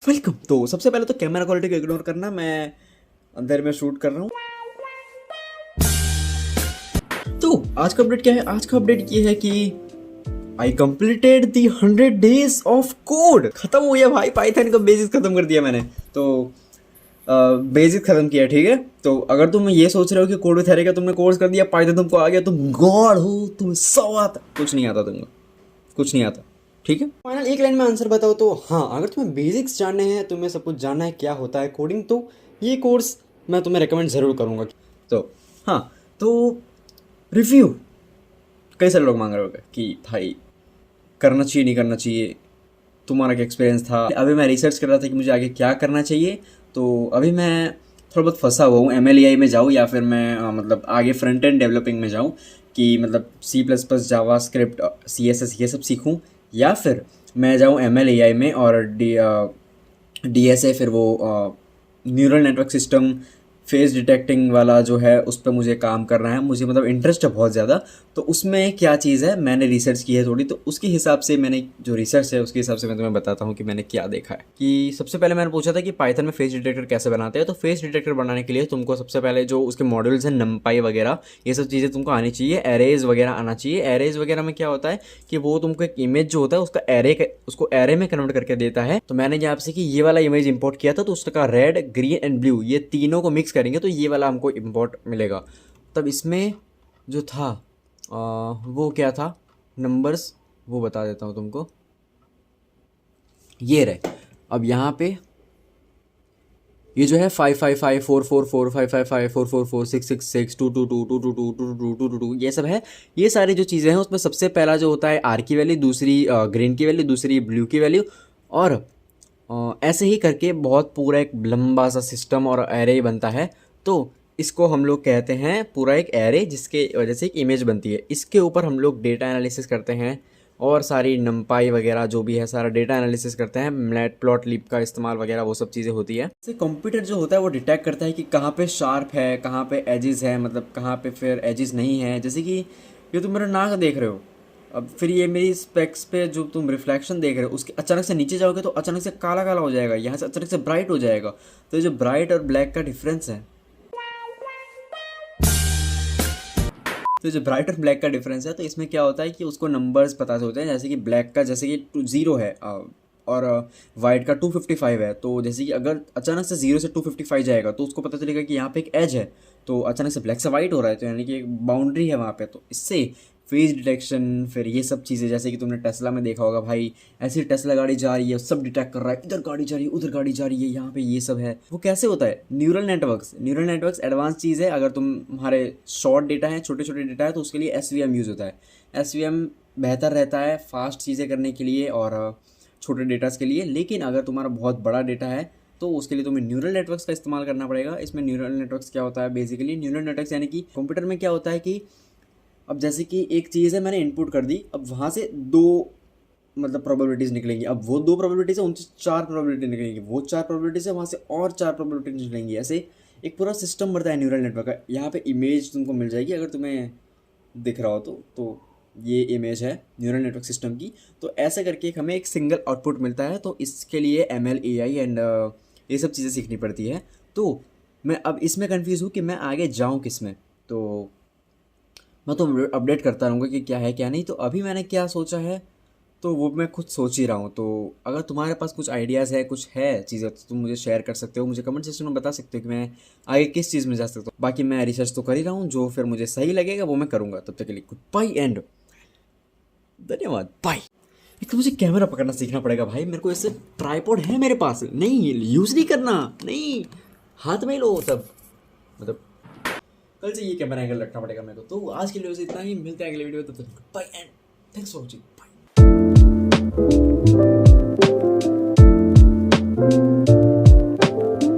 Welcome. तो सबसे पहले तो कैमरा क्वालिटी को इग्नोर करना, मैं अंधेरे में शूट कर रहा हूँ। तो आज का अपडेट क्या है? आज का अपडेट ये है कि I completed the 100 days of code. खत्म हो गया भाई, पाइथन का बेसिक्स खत्म कर दिया मैंने। तो बेसिक खत्म किया, ठीक है। तो अगर तुम ये सोच रहे हो कि कोड विथ एरे का तुमने कोर्स कर दिया, पाइथन तुमको आ गया, तुम गॉड हो, तुम्हें सब आता। कुछ नहीं आता तुमको, कुछ नहीं आता, ठीक है। फाइनल एक लाइन में आंसर बताओ तो हाँ, अगर तुम्हें बेसिक्स जानने हैं, तुम्हें सब कुछ जानना है क्या होता है कोडिंग, तो ये कोर्स मैं तुम्हें रेकमेंड ज़रूर करूँगा। तो हाँ, तो रिव्यू कई सारे लोग मांग रहे होंगे कि भाई करना चाहिए नहीं करना चाहिए, तुम्हारा क्या एक्सपीरियंस था। अभी मैं रिसर्च कर रहा था कि मुझे आगे क्या करना चाहिए। तो अभी मैं थोड़ा बहुत फंसा हुआ हूँ, MLEI में जाऊँ या फिर मैं मतलब आगे फ्रंट एंड डेवलपिंग में जाऊँ, कि मतलब C++, जावा स्क्रिप्ट, CSS ये सब सीखूँ, या फिर मैं जाऊँ MLEI में और DSA, फिर वो neural network system face detecting वाला जो है उस पर मुझे काम करना है। मुझे मतलब इंटरेस्ट है बहुत ज़्यादा। तो उसमें क्या चीज़ है, मैंने रिसर्च की है थोड़ी, तो उसके हिसाब से मैंने जो रिसर्च है उसके हिसाब से मैं तुम्हें बताता हूँ कि मैंने क्या देखा है। कि सबसे पहले मैंने पूछा था कि पाइथन में फेस डिटेक्टर कैसे बनाते हैं। तो फेस डिटेक्टर बनाने के लिए तुमको सबसे पहले जो उसके मॉड्यूल्स हैं, नमपाई वगैरह, ये सब चीज़ें तुमको आनी चाहिए। एरेज वगैरह आना चाहिए। एरेज वगैरह में क्या होता है कि वो तुमको एक इमेज जो होता है उसका उसको एरे में कन्वर्ट करके देता है। तो मैंने यहाँ से कि ये वाला इमेज इंपोर्ट किया था, तो उसका रेड, ग्रीन एंड ब्लू, ये तीनों को मिक्स करेंगे तो ये वाला हमको इंपोर्ट मिलेगा। तब इसमें जो था वो क्या था, नंबर्स, वो बता देता हूँ तुमको। ये रहे। अब यहाँ पे ये जो है 55544455544466622222222 ये सब है। ये सारी जो चीज़ें हैं उसमें सबसे पहला जो होता है आर की वैल्यू, दूसरी ग्रीन की वैल्यू, दूसरी ब्लू की वैल्यू, और ऐसे ही करके बहुत पूरा एक लंबा सा सिस्टम और एरे बनता है। तो इसको हम लोग कहते हैं पूरा एक एरे, जिसके वजह से एक इमेज बनती है। इसके ऊपर हम लोग डेटा एनालिसिस करते हैं और सारी नमपाई वगैरह जो भी है सारा डेटा एनालिसिस करते हैं। मैटप्लॉटलिब का इस्तेमाल वगैरह वो सब चीज़ें होती है। जैसे कंप्यूटर जो होता है वो डिटेक्ट करता है कि कहाँ पे शार्प है, कहाँ पे एजेस है, मतलब कहाँ पे फिर एजेस नहीं है। जैसे कि ये तुम मेरा नाक देख रहे हो, अब फिर ये मेरी स्पेक्स पे जो तुम रिफ्लेक्शन देख रहे हो उसके अचानक से नीचे जाओगे तो अचानक से काला काला हो जाएगा, यहाँ से अचानक से ब्राइट हो जाएगा। तो ये जो ब्राइट और ब्लैक का डिफरेंस है, तो जो ब्राइट और ब्लैक का डिफरेंस है, तो इसमें क्या होता है कि उसको नंबर्स पता होते हैं। जैसे कि ब्लैक का जैसे कि 0 है और वाइट का 255 है। तो जैसे कि अगर अचानक से 0 से 255 जाएगा तो उसको पता चलेगा कि यहाँ पे एक एज है, तो अचानक से ब्लैक से वाइट हो रहा है, तो यानी कि एक बाउंड्री है वहाँ पे। तो इससे फेस डिटेक्शन, फिर ये सब चीज़ें, जैसे कि तुमने टेस्ला में देखा होगा भाई, ऐसी टेस्ला गाड़ी जा रही है, सब डिटेक्ट कर रहा है, इधर गाड़ी जा रही है, उधर गाड़ी जा रही है, यहाँ पे ये सब है। वो कैसे होता है? न्यूरल नेटवर्क्स एडवांस चीज़ है। अगर तुम्हारे शॉर्ट डेटा है, छोटे छोटे डेटा है, तो उसके लिए SVM यूज़ होता है। SVM बेहतर रहता है फास्ट चीज़ें करने के लिए और छोटे डेटास के लिए। लेकिन अगर तुम्हारा बहुत बड़ा डेटा है तो उसके लिए तुम्हें न्यूरल नेटवर्क्स का इस्तेमाल करना पड़ेगा। इसमें न्यूरल नेटवर्क्स क्या होता है, बेसिकली न्यूरल नेटवर्क्स यानी कि कंप्यूटर में क्या होता है कि अब जैसे कि एक चीज़ है, मैंने इनपुट कर दी, अब वहाँ से 2 मतलब प्रोबेबिलिटीज़ निकलेंगी। अब वो 2 प्रोबेबिलिटीज़ है, उनसे 4 प्रोबेबिलिटी निकलेंगी, वो 4 प्रोबेबिलिटीज़ है, वहाँ से और 4 प्रोबेबिलिटी निकलेंगी। ऐसे एक पूरा सिस्टम बढ़ता है न्यूरल नेटवर्क का। यहाँ पे इमेज तुमको मिल जाएगी, अगर तुम्हें दिख रहा हो तो ये इमेज है न्यूरल नेटवर्क सिस्टम की। तो ऐसे करके हमें एक सिंगल आउटपुट मिलता है। तो इसके लिए MLEI एंड ये सब चीज़ें सीखनी पड़ती है। तो मैं अब इसमें कन्फ्यूज़ हूँ कि मैं आगे जाऊँ किस में। तो मैं तो अपडेट करता रहूँगा कि क्या है क्या नहीं। तो अभी मैंने क्या सोचा है तो वो मैं खुद सोच ही रहा हूँ। तो अगर तुम्हारे पास कुछ आइडियाज़ है, कुछ है चीज़ें, तो तुम मुझे शेयर कर सकते हो, मुझे कमेंट सेक्शन में बता सकते हो कि मैं आगे किस चीज़ में जा सकता हूँ। बाकी मैं रिसर्च तो कर ही रहा हूँ, जो फिर मुझे सही लगेगा वो मैं करूँगा। तब तक के लिए गुड बाय एंड धन्यवाद, बाय। एक तो मुझे कैमरा पकड़ना सीखना पड़ेगा भाई, मेरे को ऐसे ट्राइपॉड है मेरे पास, नहीं यूज़ नहीं करना, नहीं हाथ में ही लो सब, मतलब कल से ये कैमरा एंगल रखना पड़ेगा मेरे को। तो आज के लिए बस इतना ही, मिलते हैं अगले वीडियो में, तब तक bye and thanks for watching.